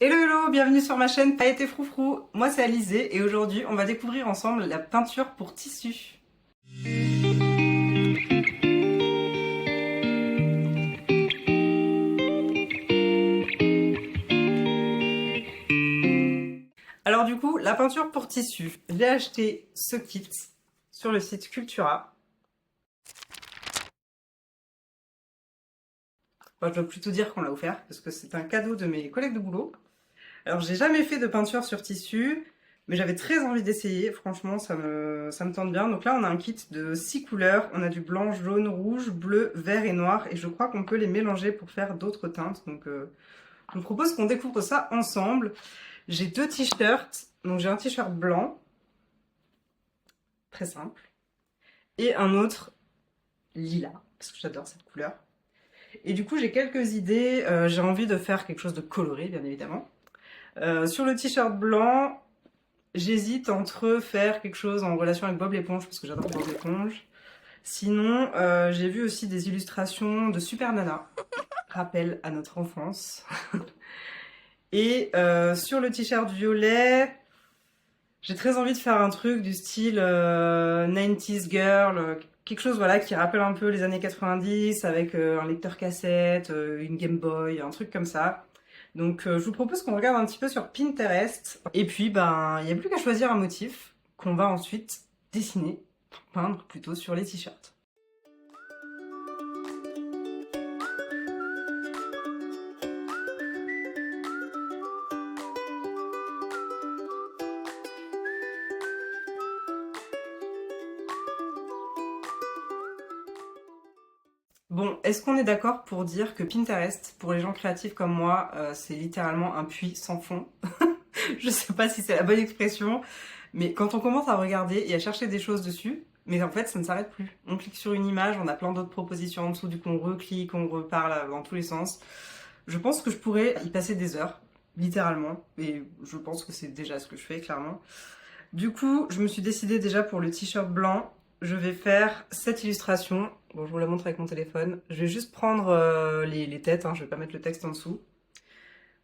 Hello hello, bienvenue sur ma chaîne Paillettes et Froufrou. Moi c'est Alizée et aujourd'hui on va découvrir ensemble la peinture pour tissu. Alors du coup, la peinture pour tissu, j'ai acheté ce kit sur le site Cultura. Enfin, je dois plutôt dire qu'on l'a offert parce que c'est un cadeau de mes collègues de boulot. Alors j'ai jamais fait de peinture sur tissu, mais j'avais très envie d'essayer, franchement ça me tente bien. Donc là on a un kit de 6 couleurs, on a du blanc, jaune, rouge, bleu, vert et noir, et je crois qu'on peut les mélanger pour faire d'autres teintes. Donc je vous propose qu'on découvre ça ensemble. J'ai deux t-shirts, donc j'ai un t-shirt blanc, très simple, et un autre lilas, parce que j'adore cette couleur. Et du coup j'ai quelques idées, j'ai envie de faire quelque chose de coloré bien évidemment. Sur le t-shirt blanc, j'hésite entre faire quelque chose en relation avec Bob l'éponge, parce que j'adore Bob l'éponge. Sinon, j'ai vu aussi des illustrations de Super Nana, rappel à notre enfance. Et sur le t-shirt violet, j'ai très envie de faire un truc du style 90s girl, quelque chose voilà, qui rappelle un peu les années 90, avec un lecteur cassette, une Game Boy, un truc comme ça. Donc je vous propose qu'on regarde un petit peu sur Pinterest. Et puis ben il n'y a plus qu'à choisir un motif qu'on va ensuite dessiner, peindre plutôt sur les t-shirts. Bon, est-ce qu'on est d'accord pour dire que Pinterest, pour les gens créatifs comme moi, c'est littéralement un puits sans fond? Je sais pas si c'est la bonne expression, mais quand on commence à regarder et à chercher des choses dessus, mais en fait ça ne s'arrête plus. On clique sur une image, on a plein d'autres propositions en dessous, du coup on reclique, on reparle dans tous les sens. Je pense que je pourrais y passer des heures, littéralement, et je pense que c'est déjà ce que je fais, clairement. Du coup, je me suis décidée déjà pour le t-shirt blanc. Je vais faire cette illustration. Bon, je vous la montre avec mon téléphone. Je vais juste prendre les têtes, hein, je vais pas mettre le texte en dessous.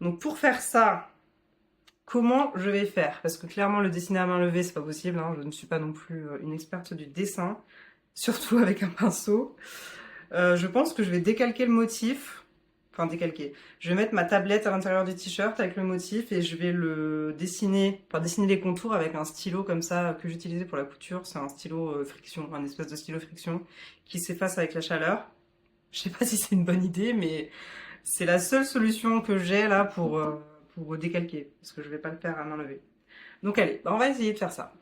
Donc pour faire ça, comment je vais faire? Parce que clairement, le dessiner à main levée, c'est pas possible, hein. Je ne suis pas non plus une experte du dessin, surtout avec un pinceau. Je pense que je vais décalquer le motif. Enfin, décalquer. Je vais mettre ma tablette à l'intérieur du t-shirt avec le motif et je vais le dessiner, enfin dessiner les contours avec un stylo comme ça que j'utilisais pour la couture. C'est un stylo friction, un espèce de stylo friction qui s'efface avec la chaleur. Je sais pas si c'est une bonne idée, mais c'est la seule solution que j'ai là pour décalquer, parce que je vais pas le faire à main levée. Donc allez, on va essayer de faire ça.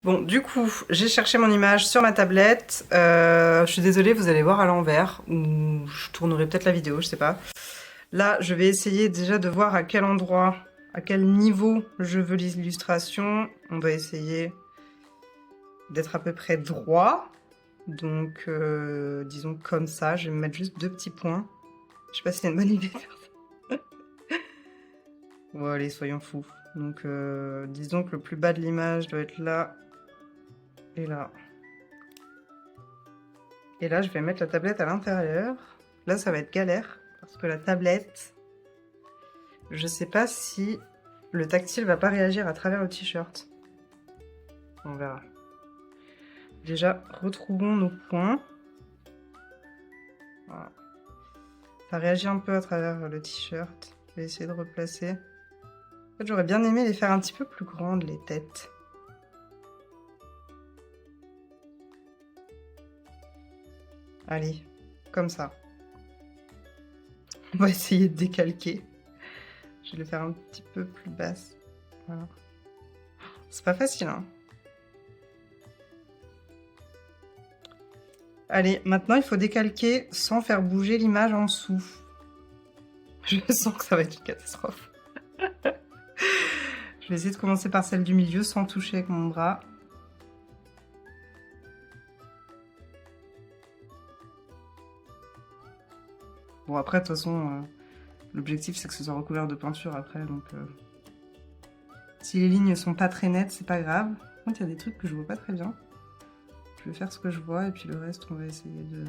Bon, du coup, j'ai cherché mon image sur ma tablette. Je suis désolée, vous allez voir à l'envers, ou je tournerai peut-être la vidéo, je sais pas. Là, je vais essayer déjà de voir à quel endroit, à quel niveau je veux l'illustration. On va essayer d'être à peu près droit. Donc, disons comme ça. Je vais me mettre juste deux petits points. Je sais pas si c'est une bonne idée de faire ça. Bon, allez, soyons fous. Donc, disons que le plus bas de l'image doit être là. Et là. Et là, je vais mettre la tablette à l'intérieur. Là, ça va être galère, parce que la tablette, je sais pas si le tactile va pas réagir à travers le t-shirt. On verra. Déjà, retrouvons nos points. Voilà. Ça réagit un peu à travers le t-shirt. Je vais essayer de replacer. En fait, j'aurais bien aimé les faire un petit peu plus grandes, les têtes. Allez, comme ça. On va essayer de décalquer. Je vais le faire un petit peu plus basse. Voilà. C'est pas facile, hein. Allez, maintenant il faut décalquer sans faire bouger l'image en dessous. Je sens que ça va être une catastrophe. Je vais essayer de commencer par celle du milieu sans toucher avec mon bras. Bon, après, de toute façon, l'objectif c'est que ce soit recouvert de peinture après, donc si les lignes sont pas très nettes, c'est pas grave. Par contre, il y a des trucs que je vois pas très bien. Je vais faire ce que je vois et puis le reste, on va essayer de...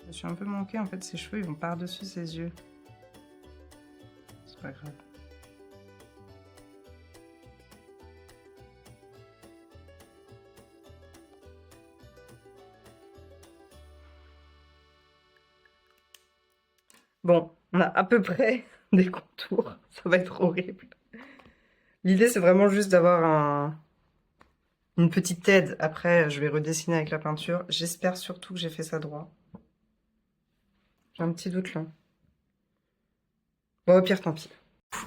Je me suis un peu manqué, en fait, ses cheveux, ils vont par-dessus ses yeux. C'est pas grave. Bon, on a à peu près des contours. Ça va être horrible. L'idée, c'est vraiment juste d'avoir une petite aide. Après, je vais redessiner avec la peinture. J'espère surtout que j'ai fait ça droit. J'ai un petit doute là. Bon, au pire, tant pis.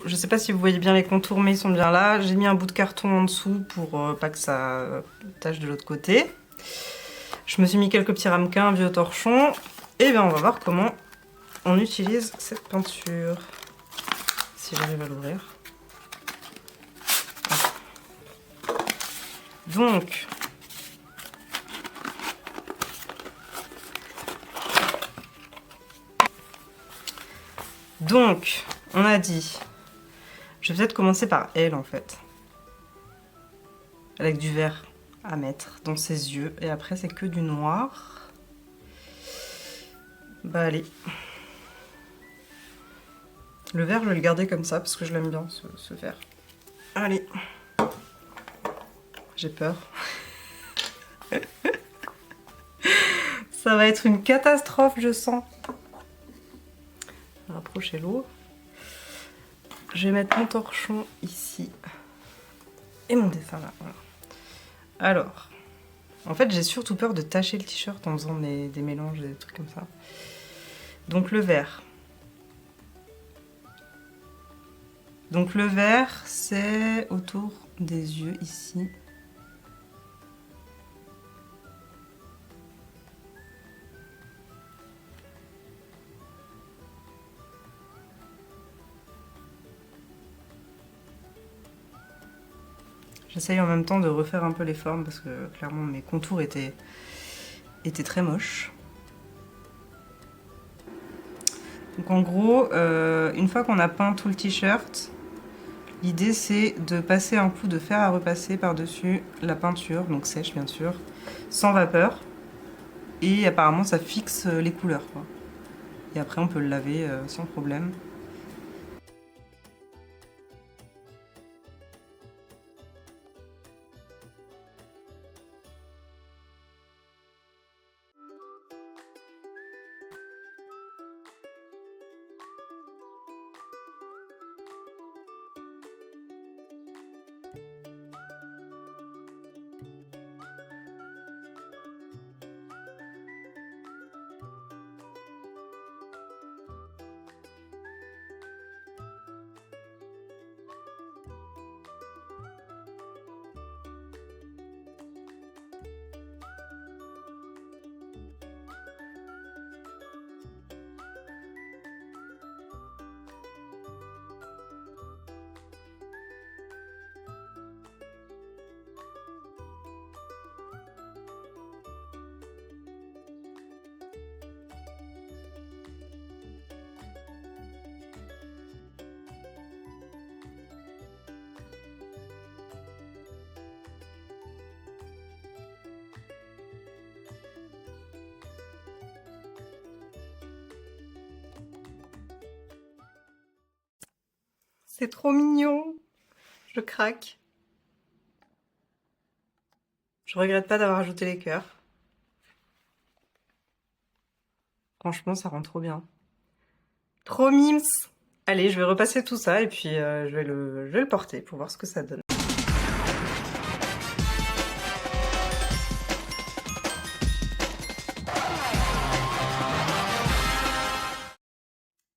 Je sais pas si vous voyez bien les contours, mais ils sont bien là. J'ai mis un bout de carton en dessous pour pas que ça tâche de l'autre côté. Je me suis mis quelques petits ramequins, un vieux torchon. Et bien, on va voir comment on utilise cette peinture. Si j'arrive à l'ouvrir. Donc, on a dit, je vais peut-être commencer par elle en fait, avec du vert à mettre dans ses yeux, et après c'est que du noir. Bah allez. Le vert, je vais le garder comme ça parce que je l'aime bien ce vert. Allez. J'ai peur. Ça va être une catastrophe, je sens. Rapprocher l'eau. Je vais mettre mon torchon ici. Et mon dessin là, voilà. Alors, en fait, j'ai surtout peur de tacher le t-shirt en faisant des mélanges et des trucs comme ça. Donc le vert. Donc le vert, c'est autour des yeux ici. J'essaye en même temps de refaire un peu les formes parce que clairement mes contours étaient très moches. Donc en gros, une fois qu'on a peint tout le t-shirt, l'idée c'est de passer un coup de fer à repasser par-dessus la peinture, donc sèche bien sûr, sans vapeur. Et apparemment ça fixe les couleurs, quoi. Et après on peut le laver sans problème. C'est trop mignon. Je craque. Je regrette pas d'avoir ajouté les cœurs. Franchement, ça rend trop bien. Trop mimes. Allez, je vais repasser tout ça et puis je vais le porter pour voir ce que ça donne.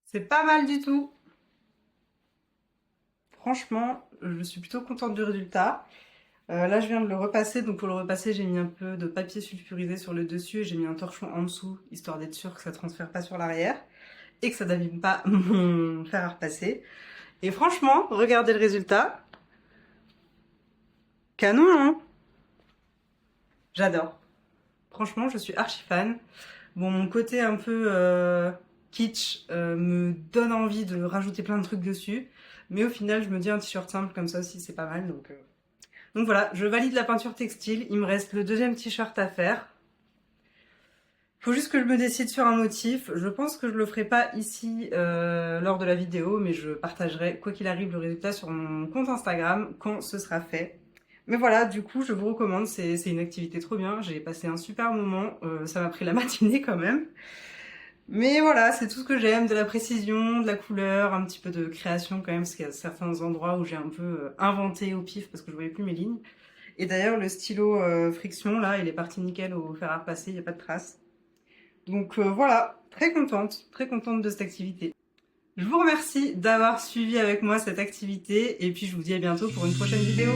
C'est pas mal du tout. Franchement, je suis plutôt contente du résultat. Là, je viens de le repasser. Donc pour le repasser, j'ai mis un peu de papier sulfurisé sur le dessus et j'ai mis un torchon en dessous, histoire d'être sûr que ça transfère pas sur l'arrière et que ça n'abîme pas mon fer à repasser. Et franchement, regardez le résultat. Canon, hein? J'adore. Franchement, je suis archi fan. Bon, mon côté un peu kitsch me donne envie de rajouter plein de trucs dessus. Mais au final, je me dis un t-shirt simple comme ça aussi, c'est pas mal. Donc voilà, je valide la peinture textile. Il me reste le deuxième t-shirt à faire. Faut juste que je me décide sur un motif. Je pense que je le ferai pas ici lors de la vidéo, mais je partagerai quoi qu'il arrive le résultat sur mon compte Instagram quand ce sera fait. Mais voilà, du coup, je vous recommande, c'est une activité trop bien. J'ai passé un super moment, ça m'a pris la matinée quand même. Mais voilà, c'est tout ce que j'aime, de la précision, de la couleur, un petit peu de création quand même, parce qu'il y a certains endroits où j'ai un peu inventé au pif parce que je voyais plus mes lignes. Et d'ailleurs, le stylo friction, là, il est parti nickel au fer à repasser, il n'y a pas de traces. Donc voilà, très contente de cette activité. Je vous remercie d'avoir suivi avec moi cette activité et puis je vous dis à bientôt pour une prochaine vidéo.